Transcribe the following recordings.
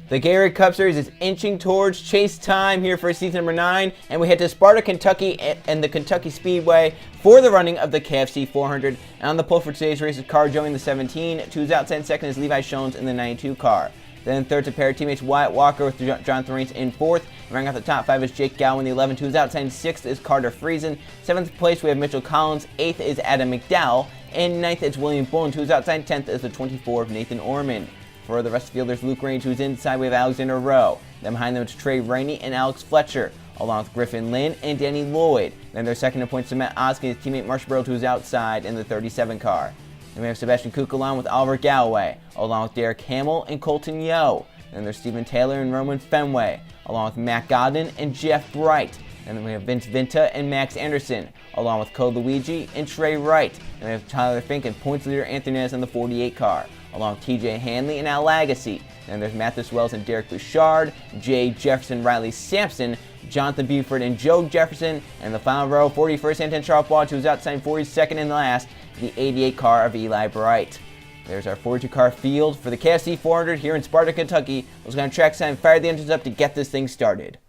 The Gatorade Cup Series is inching towards chase time here for season number 9, and we head to Sparta, Kentucky and the Kentucky Speedway for the running of the KFC 400. And on the pole for today's race is Carter Joey in the 17, to his outside second is Levi Shones in the 92 car. Then third to pair of teammates Wyatt Walker with Jonathan Raines in fourth. Running off the top 5 is Jake Gow in the 11, to his outside sixth is Carter Friesen. 7th place we have Mitchell Collins, 8th is Adam McDowell, and 9th is William Bullen, to his outside 10th is the 24 of Nathan Orman. For the rest of the field, there's Luke Range, who's inside. We have Alexander Rowe. Then behind them, it's Trey Rainey and Alex Fletcher, along with Griffin Lynn and Danny Lloyd. Then their second in points to Matt Oskin, his teammate Marshall Burrow, who's outside in the 37 car. Then we have Sebastian Kukulon with Oliver Galloway, along with Derek Hamill and Colton Yo. Then there's Stephen Taylor and Roman Fenway, along with Matt Godden and Jeff Bright. And then we have Vince Vinta and Max Anderson, along with Code Luigi and Trey Wright. And we have Tyler Fink and points leader Anthony Nez in the 48 car, along with TJ Hanley and Al Lagasse. Then there's Mathis Wells and Derek Bouchard, Jay Jefferson, Riley Sampson, Jonathan Buford and Joe Jefferson. And the final row, 41st Anton Sharpwatch, who's outside 42nd and last, the 88 car of Eli Bright. There's our 42 car field for the KFC 400 here in Sparta, Kentucky. Let's go on track sign, fire the engines up to get this thing started.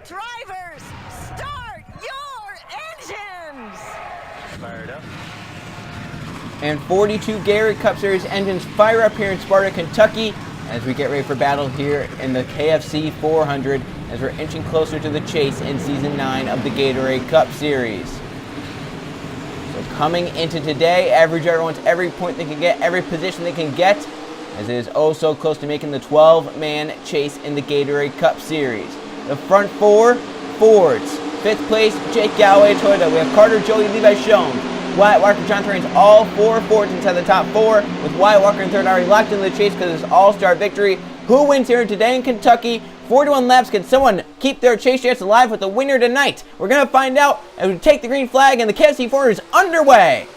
Drivers, start your engines! Fired up. And 42 Gatorade Cup Series engines fire up here in Sparta, Kentucky as we get ready for battle here in the KFC 400 as we're inching closer to the chase in Season 9 of the Gatorade Cup Series. So coming into today, every driver wants every point they can get, every position they can get, as it is oh so close to making the 12-man chase in the Gatorade Cup Series. The front four, Fords. 5th place, Jake Galloway, Toyota. We have Carter Joey, Levi Shones, Wyatt Walker, Jonathan Raines, all 4 Fords inside the top 4, with Wyatt Walker in third already locked into the chase because of his all-star victory. Who wins here today in Kentucky? 41 laps. Can someone keep their chase chance alive with the winner tonight? We're going to find out as we take the green flag and the KFC 400 is underway.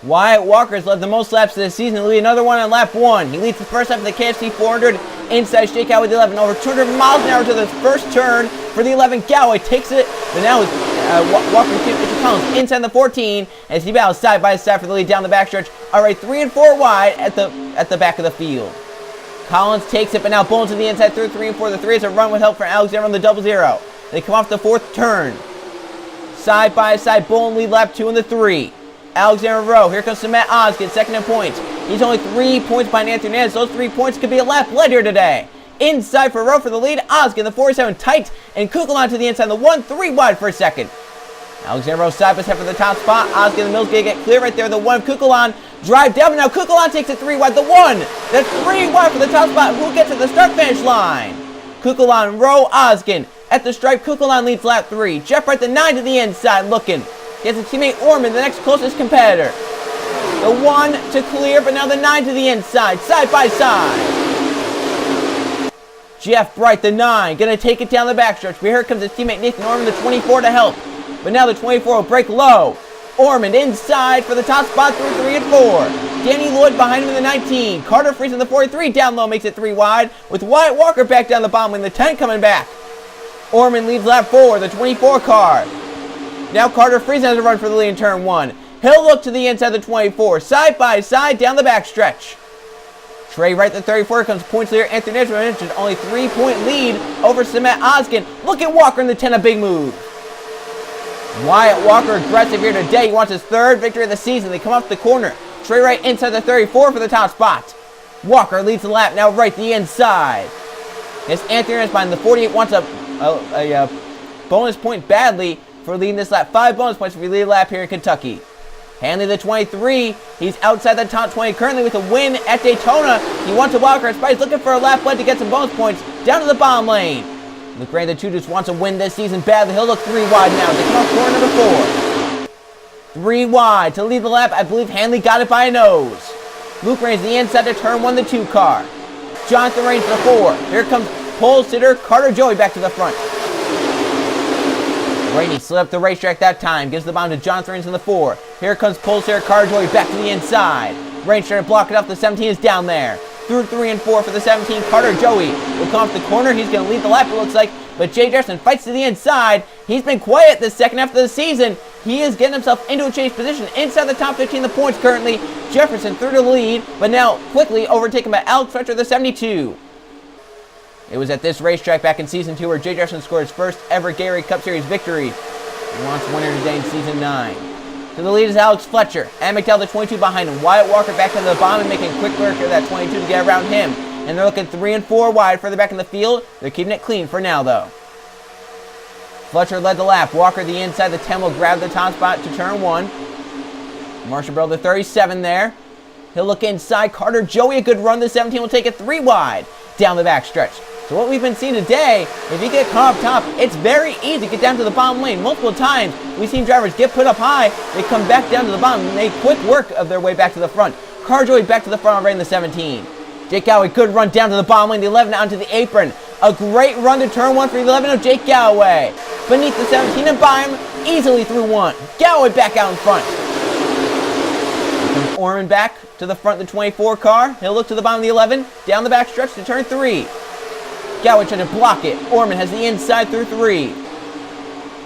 Wyatt Walker has led the most laps this season. He'll lead another one on lap 1. He leads the first lap of the KFC 400. Inside shakeout with the 11. Over 200 miles an hour to the first turn for the 11. Galloway takes it. But now with Walker and Mitchell Collins inside the 14 as he battles side by side for the lead down the backstretch. Alright, 3 and 4 wide at the back of the field. Collins takes it, but now Bullen to the inside through 3 and 4. The 3 is a run with help from Alexander on the 00. They come off the 4th turn. Side by side, Bullen lead lap 2 and the 3. Alexander Rowe, here comes Matt Oskin, second in points. He's only 3 points behind Anthony Nez. Those 3 points could be a lap led here today. Inside for Rowe for the lead. Oskin, the 47 tight, and Kukulon to the inside. The 1, 3 wide for a second. Alexander Rowe side by side for the top spot. Oskin and the Mills gonna get clear right there. The 1, Kukulon drive down, but now Kukulon takes it 3 wide. The 1, that's 3 wide for the top spot. Who'll get to the start finish line? Kukulon, Rowe, Oskin at the stripe. Kukulon leads lap 3. Jeff Wright, the 9 to the inside, looking. He has his teammate Orman, the next closest competitor. The 1 to clear, but now the 9 to the inside, side by side. Jeff Bright, the 9, going to take it down the backstretch. But here comes his teammate Nathan Orman, the 24 to help. But now the 24 will break low. Orman inside for the top spot through 3 and 4. Danny Lloyd behind him in the 19. Carter Friesen in the 43 down low, makes it 3 wide. With Wyatt Walker back down the bottom lane, the 10 coming back. Orman leads lap 4, the 24 car. Now Carter Friesen has a run for the lead in turn 1. He'll look to the inside of the 24, side by side down the backstretch. Trey Wright, the 34, comes points leader. Anthony Nez mentioned only 3-point lead over Matt Oskin. Look at Walker in the 10, a big move. Wyatt Walker aggressive here today. He wants his 3rd victory of the season. They come off the corner. Trey Wright inside the 34 for the top spot. Walker leads the lap, now right the inside. As Anthony Nez behind the 48 wants a bonus point badly for leading this lap. 5 bonus points for the lead lap here in Kentucky. Hanley, the 23, he's outside the top 20 currently with a win at Daytona. He wants a wildcard spot. He's looking for a lap led to get some bonus points down to the bottom lane. Luke Ray, the 2, just wants to win this season badly. He'll look 3 wide now. They come off corner number 4. 3 wide to lead the lap. I believe Hanley got it by a nose. Luke Ray is the inside to turn 1, the 2 car. Jonathan Raines, the 4. Here comes pole sitter Carter Joey back to the front. Rainey slid up the racetrack that time. Gives the bomb to Jonathan Rains in the 4. Here comes pole sitter Carter Joey back to the inside. Rains trying to block it off. The 17 is down there. Through 3 and 4 for the 17. Carter Joey will come off the corner. He's going to lead the lap, it looks like. But Jay Jefferson fights to the inside. He's been quiet this second half of the season. He is getting himself into a chase position inside the top 15 of the points currently. Jefferson through to the lead, but now quickly overtaken by Alex Fletcher, the 72. It was at this racetrack back in Season 2 where Jay Jefferson scored his first ever Gatorade Cup Series victory. He wants winner today in Season 9. To the lead is Alex Fletcher. And McDowell, the 22 behind him. Wyatt Walker back to the bottom and making quick work of that 22 to get around him. And they're looking 3 and 4 wide further back in the field. They're keeping it clean for now, though. Fletcher led the lap. Walker, the inside. The 10 will grab the top spot to turn 1. Marshall Burrow, the 37 there. He'll look inside. Carter Joey, a good run. The 17 will take it 3 wide down the back stretch. So what we've been seeing today, if you get caught up top, it's very easy to get down to the bottom lane. Multiple times, we've seen drivers get put up high, they come back down to the bottom, and make quick work of their way back to the front. Carter Joey back to the front already in the 17. Jake Galloway, good run down to the bottom lane, the 11 onto the apron. A great run to turn 1 for the 11 of Jake Galloway. Beneath the 17 and by him, easily through 1. Galloway back out in front. Here comes Orman back to the front of the 24 car. He'll look to the bottom of the 11, down the back stretch to turn 3. Galloway trying to block it. Orman has the inside through 3.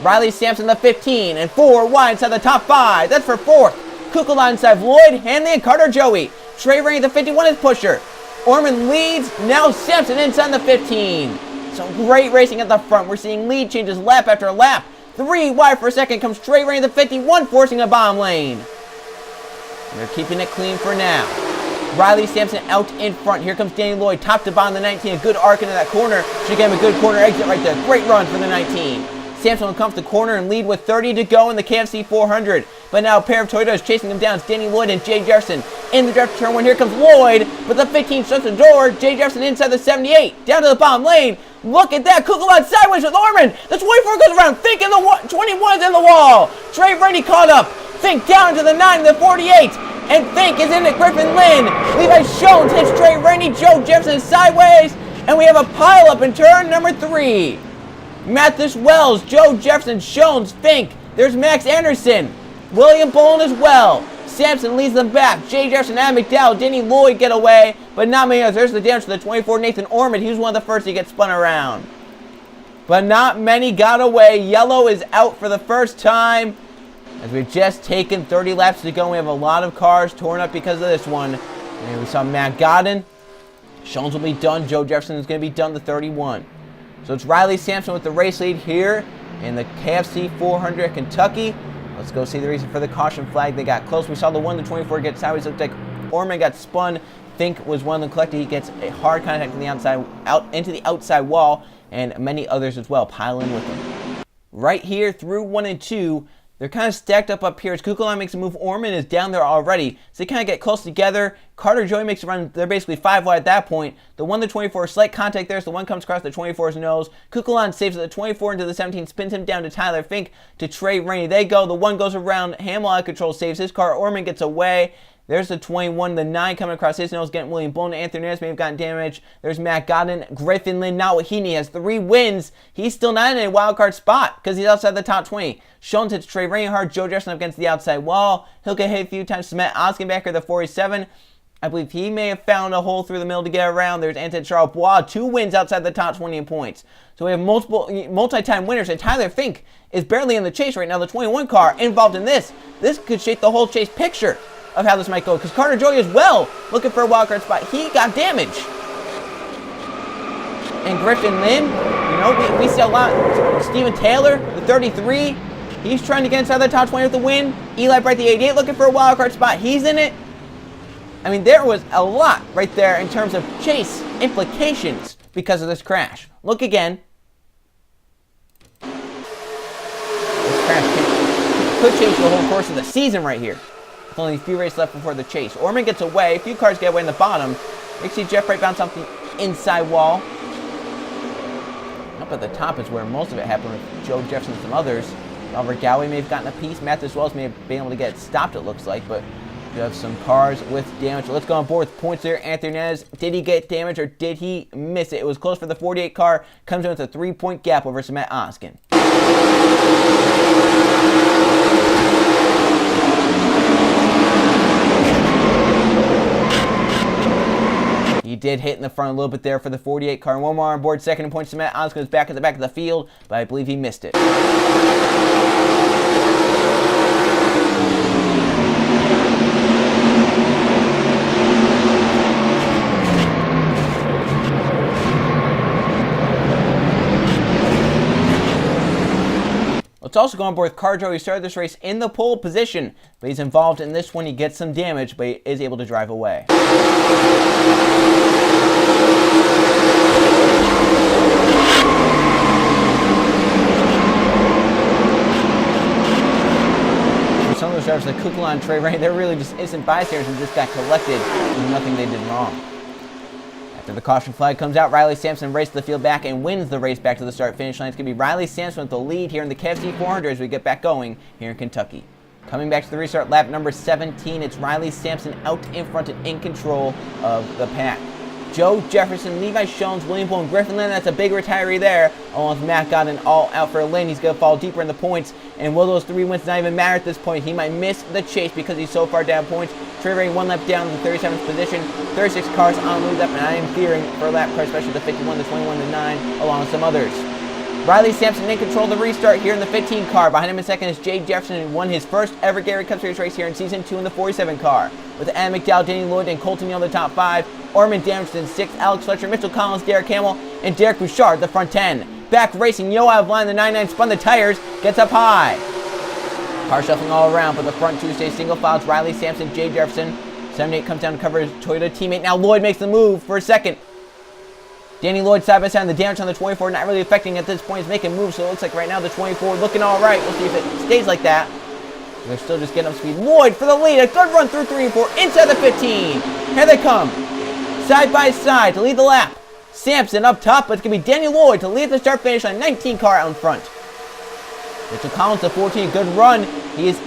Riley Sampson the 15 and 4 wide inside the top 5. That's for 4th. Kukula inside Lloyd, Hanley, and Carter Joey. Trey Rainey the 51 is pusher. Orman leads. Now Sampson inside the 15. Some great racing at the front. We're seeing lead changes lap after lap. 3 wide for a second comes Trey Rainey the 51 forcing a bottom lane. And they're keeping it clean for now. Riley Sampson out in front. Here comes Danny Lloyd, top to bottom, the 19. A good arc into that corner. Should give him a good corner exit right there. Great run for the 19. Sampson will come to the corner and lead with 30 to go in the KFC 400. But now a pair of Toyotas chasing him down. It's Danny Lloyd and Jay Jefferson in the draft turn 1. Here comes Lloyd, but the 15 shuts the door. Jay Jefferson inside the 78. Down to the bottom lane. Look at that. Kukulon sideways with Orman. The 24 goes around. Fink in the 21 is in the wall. Trey Rainey caught up. Fink down to the 9, the 48. And Fink is into Griffin Lynn. Levi Jones hits Trey Rainey. Joe Jefferson sideways. And we have a pile up in turn number 3. Mathis Wells, Joe Jefferson, Jones, Fink. There's Max Anderson. William Boland as well. Sampson leads them back. Jay Jefferson, Adam McDowell, Danny Lloyd get away. But not many others. There's the damage to the 24, Nathan Orman. He was one of the first to get spun around. But not many got away. Yellow is out for the first time. As we've just taken 30 laps to go, we have a lot of cars torn up because of this one. And we saw Matt Godden. Jones will be done. Joe Jefferson is going to be done, the 31. So it's Riley Sampson with the race lead here in the KFC 400 at Kentucky. Let's go see the reason for the caution flag. They got close. We saw the 1 to 24 get sideways. Looked like Orman got spun. Fink was one of them collected. He gets a hard contact from the outside, out into the outside wall, and many others as well piling with him. Right here through 1 and 2. They're kind of stacked up here. As Kukulon makes a move, Orman is down there already. So they kind of get close together. Carter Joey makes a run. They're basically 5 wide at that point. The 1 to 24, slight contact there. So the 1 comes across the 24's nose. Kukulon saves the 24 into the 17, spins him down to Tyler Fink, to Trey Rainey. They go. The 1 goes around. Hamill out of control, saves his car. Orman gets away. There's the 21, the 9 coming across his nose, getting William Boland. Anthony Ness may have gotten damage. There's Matt Godden. Griffin Lynn Nawahini has 3 wins. He's still not in a wild card spot because he's outside the top 20. Jones hits Trey Rainey hard. Joe Jefferson up against the outside wall. He'll get hit a few times. Matt Oskenbacker, the 47. I believe he may have found a hole through the middle to get around. There's Anton Charles Bois, 2 wins outside the top 20 in points. So we have multi-time winners, and Tyler Fink is barely in the chase right now. The 21 car involved in this. This could shape the whole chase picture of how this might go, because Carter Joey as well looking for a wild card spot. He got damage. And Griffin Lynn, you know, we see a lot. Steven Taylor, the 33, he's trying to get inside the top 20 with the win. Eli Bright, the 88, looking for a wild card spot. He's in it. I mean, there was a lot right there in terms of chase implications because of this crash. Look again. This crash could change the whole course of the season right here. With only a few races left before the chase. Orman gets away. A few cars get away in the bottom. You can see Jeff Wright bounce off the inside wall. Up at the top is where most of it happened with Joe Jefferson and some others. Oliver Galloway may have gotten a piece. Mathis Wells may have been able to get it stopped, it looks like. But You have some cars with damage. Let's go on board with points there. Anthony Hernandez, did he get damage or did he miss it? It was close for the 48 car. Comes in with a 3-point gap over Matt Oskin. He did hit in the front a little bit there for the 48 car. And one more on board. Second in points to Matt Oskin was back at the back of the field, but I believe he missed it. Let's also go on board with Car Joe. He started this race in the pole position, but he's involved in this one. He gets some damage, but he is able to drive away. For some of those drivers like Kukla and Trey Ray, they're really just innocent bystanders who just got collected with nothing they did wrong. After the caution flag comes out, Riley Sampson races the field back and wins the race back to the start-finish line. It's going to be Riley Sampson with the lead here in the KFC 400 as we get back going here in Kentucky. Coming back to the restart, lap number 17, it's Riley Sampson out in front and in control of the pack. Joe Jefferson, Levi Shones, William Bowen, Griffin Lynn, that's a big retiree there, along with Matt Godden all out for a lane. He's going to fall deeper in the points, and will those 3 wins not even matter at this point? He might miss the chase because he's so far down points. Trey Ray 1 lap down in the 37th position, 36 cars on lead up, and I am fearing for a lap car, especially the 51, the 21, the 9, along with some others. Riley Sampson in control of the restart here in the 15 car. Behind him in second is Jay Jefferson, who won his first ever Gary Cup Series race here in Season 2 in the 47 car. With Adam McDowell, Danny Lloyd, and Colton Neal in the top 5. Orman Damston 6th, Alex Fletcher, Mitchell Collins, Derek Hamill, and Derek Bouchard the front 10. Back racing, Yo out of line, the 99 spun the tires, gets up high. Car shuffling all around, but the front 2 stays single file. It's Riley Sampson, Jay Jefferson. 78 comes down to cover his Toyota teammate. Now Lloyd makes the move for a second. Danny Lloyd side by side, and the damage on the 24 not really affecting at this point. He's making moves, so it looks like right now the 24 looking all right. We'll see if it stays like that. They're still just getting up speed. Lloyd for the lead. A good run through 3 and 4 inside the 15. Here they come, side by side to lead the lap. Sampson up top, but it's going to be Danny Lloyd to lead the start finish line. 19 car out in front. Mitchell Collins to 14. Good run. He's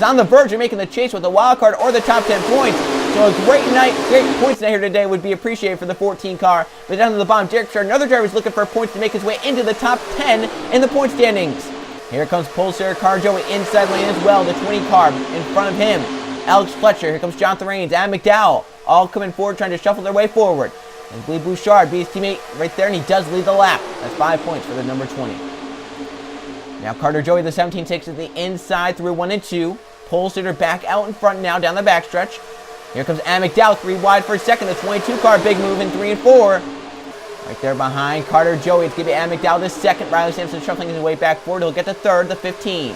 on the verge of making the chase with a wild card or the top 10 points. So a great night, great points night here today would be appreciated for the 14 car. But down to the bottom, Derek Bouchard, another driver is looking for points to make his way into the top 10 in the point standings. Here comes Polestar, Car Joey inside lane as well. The 20 car in front of him. Alex Fletcher, here comes Jonathan Rains, Adam McDowell, all coming forward trying to shuffle their way forward. And Lee Bouchard beats his teammate right there, and he does lead the lap. That's 5 points for the number 20. Now Carter Joey, the 17, takes it to the inside through 1 and 2. Polestar back out in front now down the backstretch. Here comes Adam McDowell, 3 wide for second. The 22 car, big move in 3 and 4. Right there behind Carter Joey. It's going to be Adam McDowell this second. Riley Sampson shuffling his way back forward. He'll get to third, the 15.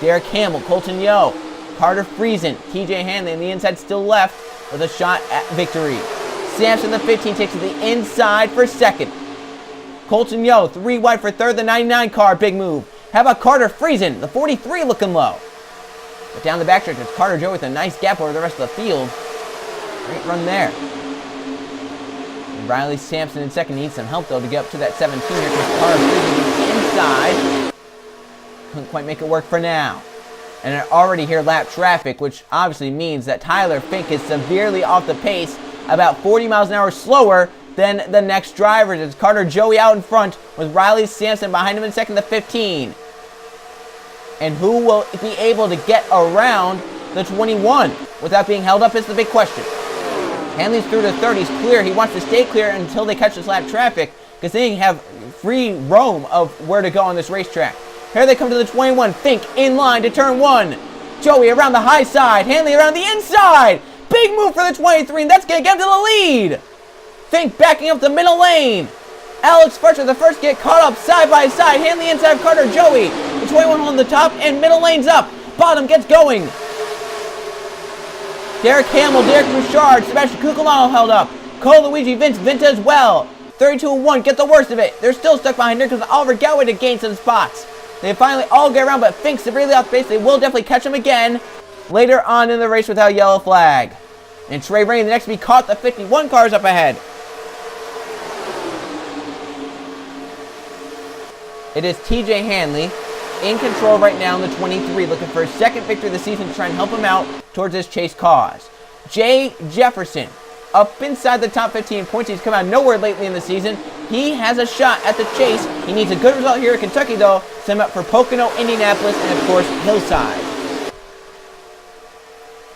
Derek Hamill, Colton Yo, Carter Friesen, TJ Hanley on the inside still left with a shot at victory. Sampson, the 15, takes to the inside for second. Colton Yo, 3 wide for third. The 99 car, big move. How about Carter Friesen, the 43, looking low. But down the backstretch, it's Carter Joe with a nice gap over the rest of the field. Great run there. And Riley Sampson in second needs some help, though, to get up to that 17. Here comes Carter Friesen inside. Couldn't quite make it work for now. And I already hear lap traffic, which obviously means that Tyler Fink is severely off the pace, about 40 miles an hour slower than the next drivers. It's Carter Joey out in front with Riley Sampson behind him in second, the 15. And who will be able to get around the 21 without being held up is the big question. Hanley's through to third. He's clear. He wants to stay clear until they catch this lap traffic because they have free roam of where to go on this racetrack. Here they come to the 21. Fink in line to turn 1. Joey around the high side. Hanley around the inside. Big move for the 23, and that's going to get him to the lead. Fink backing up the middle lane. Alex Fletcher, the first, get caught up side by side. Hanley inside of Carter Joey. The 21 on the top, and middle lane's up. Bottom gets going. Derek Hamill, Derek Bouchard, Sebastian Cucolano held up. Cole Luigi, Vince as well. 32-1, get the worst of it. They're still stuck behind there because Oliver Galway to gain some spots. They finally all get around, but Fink severely off base. They will definitely catch him again later on in the race without a yellow flag. And Trey Rain, the next to be caught, the 51 cars up ahead. It is TJ Hanley, in control right now in the 23, looking for his second victory of the season to try and help him out towards his chase cause. Jay Jefferson, up inside the top 15 points. He's come out nowhere lately in the season. He has a shot at the chase. He needs a good result here at Kentucky, though. Send him up for Pocono, Indianapolis, and, of course, Hillside.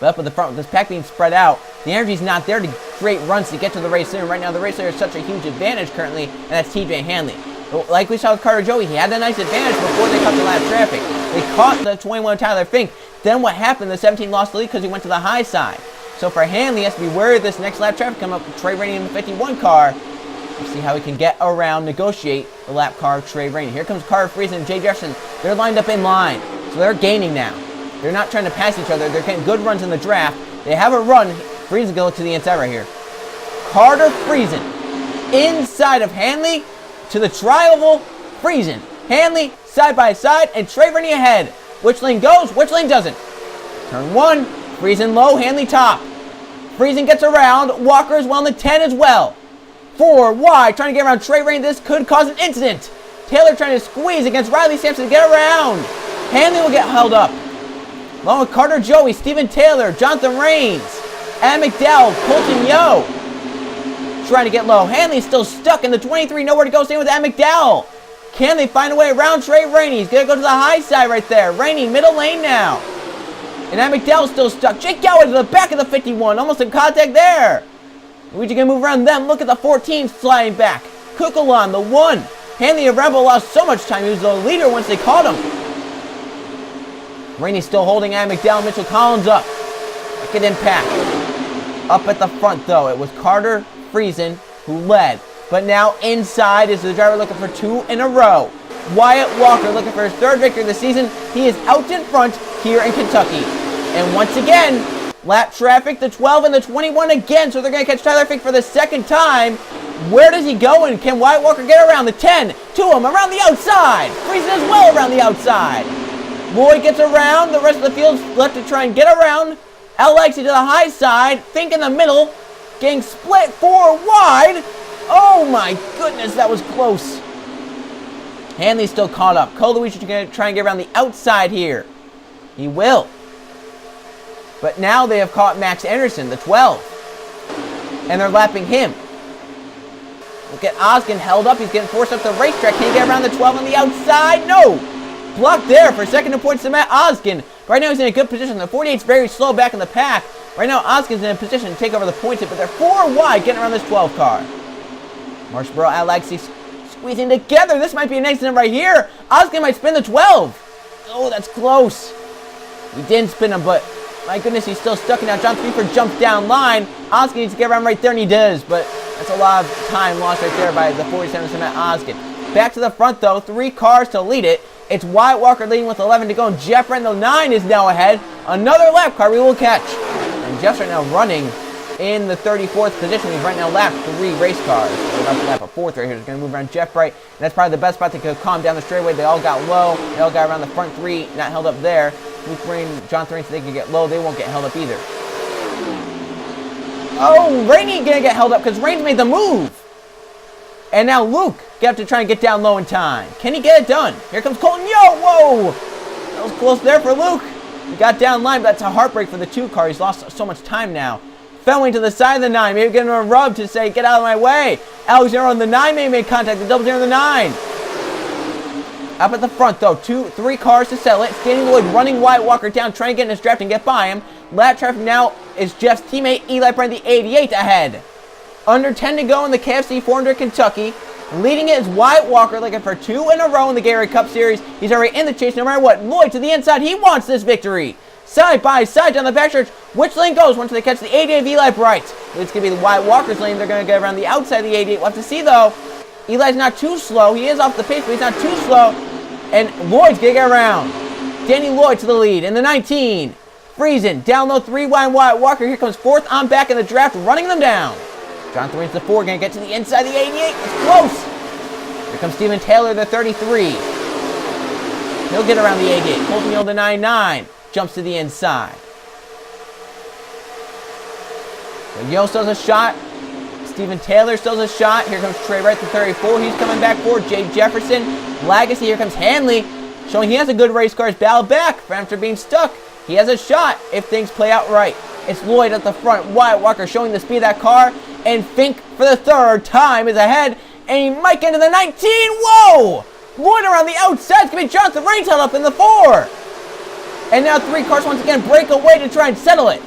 But up at the front, with this pack being spread out, the energy's not there to create runs to get to the race leader. Right now, the race leader has such a huge advantage currently, and that's TJ Hanley. But like we saw with Carter Joey, he had a nice advantage before they caught the lap traffic. They caught the 21 Tyler Fink. Then what happened? The 17 lost the lead because he went to the high side. So for Hanley, he has to be wary of this next lap traffic coming up with Trey Rainey in the 51 car. We'll see how he can get around, negotiate the lap car of Trey Rainey. Here comes Carter Friesen and Jay Jefferson. They're lined up in line, so they're gaining now. They're not trying to pass each other. They're getting good runs in the draft. They have a run. Friesen's going to look to the inside right here. Carter Friesen inside of Hanley to the tri-oval. Friesen, Hanley, side by side, and Trey Rainey ahead. Which lane goes? Which lane doesn't? Turn 1, Friesen low, Hanley top. Friesen gets around. Walker as well in the 10 as well. 4 wide, trying to get around Trey Rainey. This could cause an incident. Taylor trying to squeeze against Riley Sampson to get around. Hanley will get held up. Along with Carter Joey, Stephen Taylor, Jonathan Rains, Adam McDowell, Colton Yo. Trying to get low. Hanley's still stuck in the 23, nowhere to go, staying with Adam McDowell. Can they find a way around Trey Rainey? He's going to go to the high side right there. Rainey, middle lane now. And Adam McDowell's still stuck. Jake Galloway to the back of the 51, almost in contact there. Luigi going to move around them. Look at the 14 sliding back. Kukulon, the 1. Hanley around, but lost so much time. He was the leader once they caught him. Rainey still holding Adam McDowell. Mitchell Collins up. Look at impact. Up at the front, though, it was Carter Friesen who led. But now inside is the driver looking for 2 in a row. Wyatt Walker looking for his 3rd victory of the season. He is out in front here in Kentucky. And once again, lap traffic, the 12 and the 21 again. So they're going to catch Tyler Fink for the 2nd time. Where does he go? And can Wyatt Walker get around the 10? To him around the outside. Friesen as well around the outside. Lloyd gets around. The rest of the field's left to try and get around. Alexi to the high side. Fink in the middle. Getting split 4 wide. Oh my goodness, that was close. Hanley's still caught up. Koluish going to try and get around the outside here. He will. But now they have caught Max Anderson, the 12. And they're lapping him. Look at Oskin held up. He's getting forced up the racetrack. Can he get around the 12 on the outside? No. Blocked there for second to points to Matt Oskin. Right now he's in a good position. The 48's very slow back in the pack. Right now Oskin's in a position to take over the points, but they're 4 wide getting around this 12 car. Marshborough, Alexi squeezing together. This might be an accident right here. Oskin might spin the 12. Oh, that's close. He didn't spin him, but my goodness, he's still stuck. Now John Threeford jumps down line. Oskin needs to get around right there, and he does, but that's a lot of time lost right there by the 47 Matt Oskin. Back to the front, though. 3 cars to lead it. It's Wyatt Walker leading with 11 to go, and Jeff Randall 9 is now ahead. Another lap car we will catch. And Jeff's right now running in the 34th position. He's right now lapped 3 race cars. We're about to lap a 4th right here. He's going to move around Jeff Bright. And that's probably the best spot to calm down the straightaway. They all got low. They all got around the front 3, not held up there. Luke Rain, John Thorne, so they can get low. They won't get held up either. Oh, Rainey going to get held up because Rain's made the move. And now Luke got to try and get down low in time. Can he get it done? Here comes Colton Yo. Whoa. That was close there for Luke. He got down line, but that's a heartbreak for the 2 car. He's lost so much time now. Fenway to the side of the 9. Maybe getting a rub to say, get out of my way. Alexander on the 9 may make contact. The double 0 on the 9. Up at the front, though. 3 cars to settle it. Danny Lloyd running Wyatt Walker down, trying to get in his draft and get by him. Lap traffic now is Jeff's teammate, Eli Brand, the 88, ahead. Under 10 to go in the KFC 400 Kentucky. Leading it is Wyatt Walker, looking for 2 in a row in the Gatorade Cup Series. He's already in the chase no matter what. Lloyd to the inside. He wants this victory. Side by side down the backstretch. Which lane goes once they catch the 88 of Eli Bright? It's going to be the Wyatt Walker's lane. They're going to get around the outside of the 88. We'll have to see, though. Eli's not too slow. He is off the pace, but he's not too slow. And Lloyd's going to get around. Danny Lloyd to the lead in the 19. Friesen down low 3 wide Wyatt Walker. Here comes 4th on back in the draft, running them down. John Thorne's the 4, going to get to the inside of the 88. It's close. Here comes Stephen Taylor, the 33. He'll get around the 88. Colton Hill, the 99. Jumps to the inside. So Yo still has a shot. Stephen Taylor still has a shot. Here comes Trey Wright, the 34. He's coming back forward. Jay Jefferson. Lagacy. Here comes Hanley. showing he has a good race car. His battle back after being stuck. He has a shot if things play out right. It's Lloyd at the front. Wyatt Walker showing the speed of that car. And Fink for the third time is ahead. And he might get into the 19. Whoa! Lloyd around the outside. It's going to be Jonathan Rains held up in the 4. And now 3 cars once again break away to try and settle it.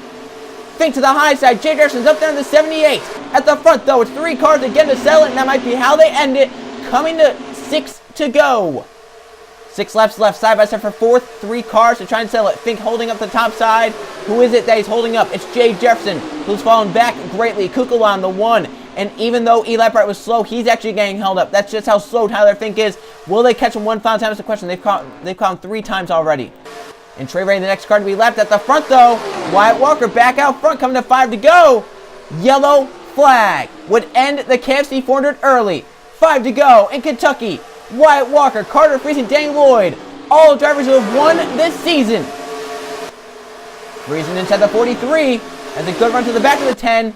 Fink to the high side. Jay Jefferson's up there in the 78. At the front, though, it's 3 cars again to settle it. And that might be how they end it. Coming to 6 to go. 6 laps left, side by side for 4th. 3 cars to try and settle it. Fink holding up the top side. Who is it that he's holding up? It's Jay Jefferson, who's fallen back greatly. Kukula on the 1. And even though Eli Bright was slow, he's actually getting held up. That's just how slow Tyler Fink is. Will they catch him one final time? That's the question. They've caught him 3 times already. And Trey Ray, the next car to be lapped at the front, though. Wyatt Walker back out front, coming to 5 to go. Yellow flag would end the KFC 400 early. 5 to go in Kentucky. Wyatt Walker, Carter Friesen, Danny Lloyd, all drivers who have won this season. Friesen inside the 43, has a good run to the back of the 10.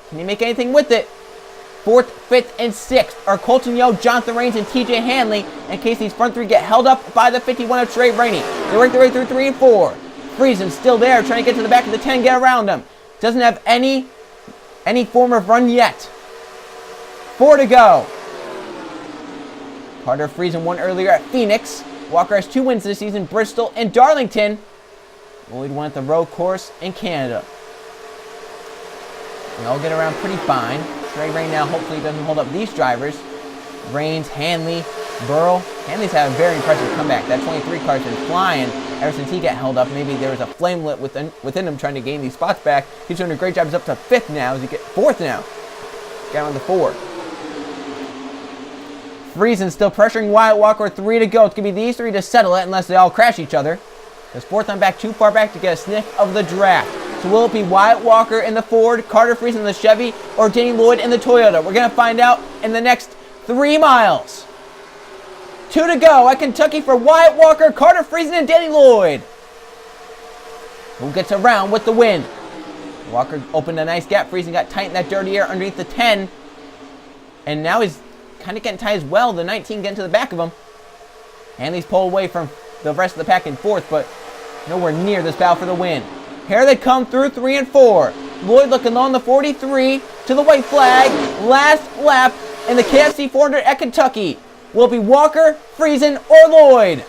Can he make anything with it? 4th, 5th, and 6th are Colton Yo, Jonathan Rains, and TJ Hanley, in case these front 3 get held up by the 51 of Trey Rainey. They work their way through 3 and 4. Friesen still there, trying to get to the back of the 10, get around him. Doesn't have any form of run yet. 4 to go. Carter Friesen won earlier at Phoenix. Walker has 2 wins this season, Bristol and Darlington. Lloyd won at the road course in Canada. They all get around pretty fine. Trey Rain now hopefully doesn't hold up these drivers. Rains, Hanley, Burrow. Hanley's had a very impressive comeback. That 23 car's been flying ever since he got held up. Maybe there was a flame lit within him trying to gain these spots back. He's doing a great job. He's up to 5th now. As he get 4th now. Got on the 4. Friesen still pressuring Wyatt Walker. 3 to go. It's going to be these 3 to settle it unless they all crash each other. Because 4th on back, too far back to get a sniff of the draft. So will it be Wyatt Walker in the Ford, Carter Friesen in the Chevy, or Danny Lloyd in the Toyota? We're going to find out in the next 3 miles. 2 to go at Kentucky for Wyatt Walker, Carter Friesen, and Danny Lloyd. Who gets around with the win? Walker opened a nice gap. Friesen got tight in that dirty air underneath the 10. And now he's kind of getting tight as well. The 19 getting to the back of him. Hanley's pulled away from the rest of the pack in 4th, but nowhere near this battle for the win. Here they come through 3 and 4. Lloyd looking low on the 43 to the white flag. Last lap in the KFC 400 at Kentucky. Will it be Walker, Friesen, or Lloyd?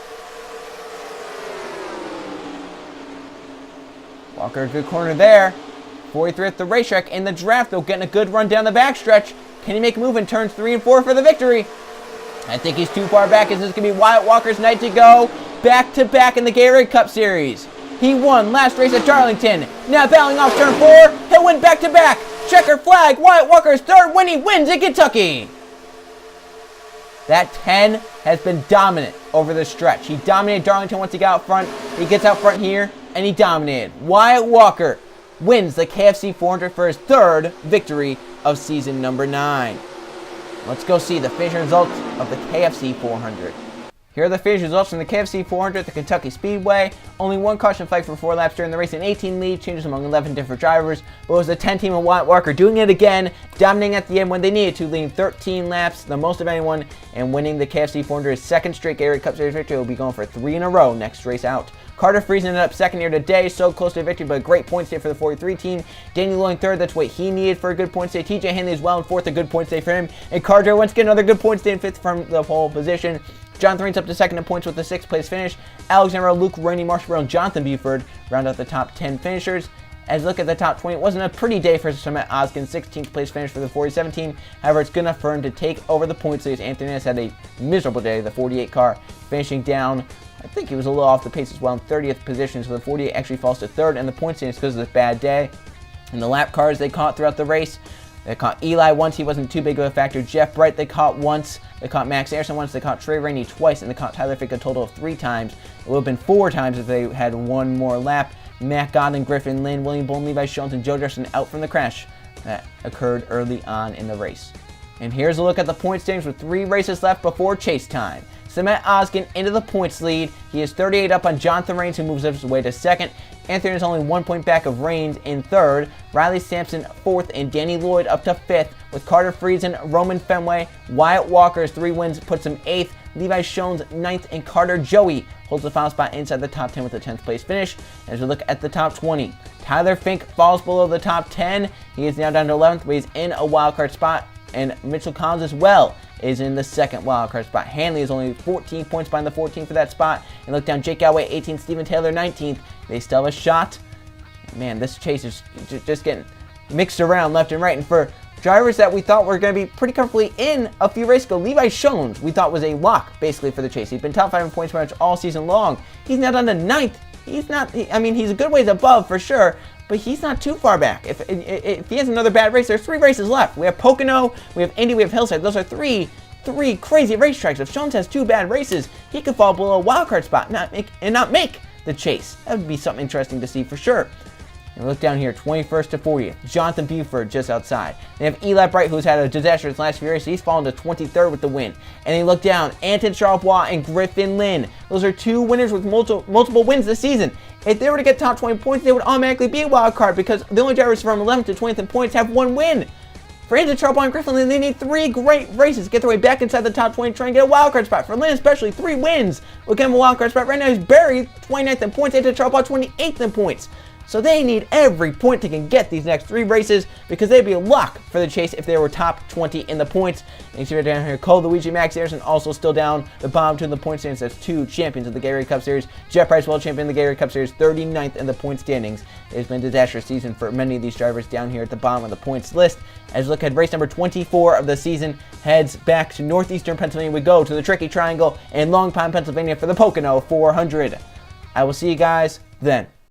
Walker, a good corner there. 43 at the racetrack in the draft, though, getting a good run down the backstretch. Can he make a move in turns 3 and 4 for the victory? I think he's too far back, as this is going to be Wyatt Walker's night to go. Back-to-back in the Gatorade Cup Series. He won last race at Darlington. Now battling off turn 4. He'll win back-to-back. Checker flag. Wyatt Walker's 3rd win. He wins in Kentucky. That 10 has been dominant over the stretch. He dominated Darlington once he got out front. He gets out front here, and he dominated. Wyatt Walker wins the KFC 400 for his 3rd victory of season number 9. Let's go see the finish results of the KFC 400. Here are the finish results from the KFC 400 at the Kentucky Speedway. Only 1 caution flag for 4 laps during the race, and 18 lead changes among 11 different drivers. But it was the 10 team of Wyatt Walker doing it again, dominating at the end when they needed to, leading 13 laps, the most of anyone, and winning the KFC 400's 2nd straight Gatorade Cup Series victory. Will be going for 3 in a row next race out. Carter Friesen ended up 2nd here today, so close to victory, but a great points day for the 43 team. Danny Lloyd 3rd, that's what he needed for a good points day. TJ Hanley as well in 4th, a good points day for him. And Carter once again another good points day in 5th from the pole position. Jonathan Rains up to 2nd in points with the 6th place finish. Alexander, Luke, Rainey, Marshall Brown, Jonathan Buford round out the top 10 finishers. As we look at the top 20, it wasn't a pretty day for Summit Oskin, 16th place finish for the 47 team. However, it's good enough for him to take over the points lead. Anthony Ness had a miserable day, the 48 car, finishing down. I think he was a little off the pace as well in 30th position, so the 48 actually falls to 3rd, and the points standings because of this bad day. And the lap cars they caught throughout the race. They caught Eli once, he wasn't too big of a factor. Jeff Bright they caught once. They caught Max Anderson once. They caught Trey Rainey twice, and they caught Tyler Fink a total of 3 times. It would have been 4 times if they had 1 more lap. Matt Godwin, Griffin Lynn, William Bolton, Levi Jones, and Joe Jefferson out from the crash that occurred early on in the race. And here's a look at the point standings with 3 races left before chase time. Summit Oskin into the points lead. He is 38 up on Jonathan Rains, who moves his way to 2nd. Anthony is only 1 point back of Rains in 3rd. Riley Sampson 4th, and Danny Lloyd up to 5th, with Carter Friesen, Roman Fenway, Wyatt Walker's 3 wins puts him 8th. Levi Shones 9th, and Carter Joey holds the final spot inside the top 10 with a 10th place finish. As we look at the top 20, Tyler Fink falls below the top 10. He is now down to 11th, but he's in a wildcard spot. And Mitchell Collins as well is in the second wildcard spot. Hanley is only 14 points behind the 14th for that spot. And look down, Jake Galway 18th, Steven Taylor 19th. They still have a shot. Man, this chase is just getting mixed around left and right. And for drivers that we thought were going to be pretty comfortably in a few races ago, Levi Shones we thought was a lock basically for the chase. He's been top 5 in points pretty much all season long. He's now down to 9th. He's not, I mean, he's a good ways above for sure, but he's not too far back. If he has another bad race, there's 3 races left. We have Pocono, we have Indy, we have Hillside. Those are three crazy racetracks. If Shones has 2 bad races, he could fall below a wildcard spot and not make the chase. That would be something interesting to see for sure. And look down here, 21st to 40th. Jonathan Buford just outside. They have Eli Bright, who's had a disastrous last few races. He's fallen to 23rd with the win. And they look down, Anton Charlebois and Griffin Lynn. Those are 2 winners with multiple wins this season. If they were to get top 20 points, they would automatically be a wild card because the only drivers from 11th to 20th in points have 1 win. For Anton Charlebois and Griffin Lynn, they need 3 great races to get their way back inside the top 20 and try and get a wild card spot. For Lynn especially, 3 wins will get him a wild card spot. Right now he's buried 29th in points, Anton Charlebois 28th in points. So they need every point they can get these next 3 races because they'd be a lock for the chase if they were top 20 in the points. And you see right down here, Cole Luigi, Max Harrison also still down the bottom 2 in the point standings. That's 2 champions of the Gatorade Cup Series. Jeff Price, world champion of the Gatorade Cup Series, 39th in the point standings. It's been a disastrous season for many of these drivers down here at the bottom of the points list. As we look at race number 24 of the season, heads back to northeastern Pennsylvania. We go to the Tricky Triangle in Long Pond, Pennsylvania for the Pocono 400. I will see you guys then.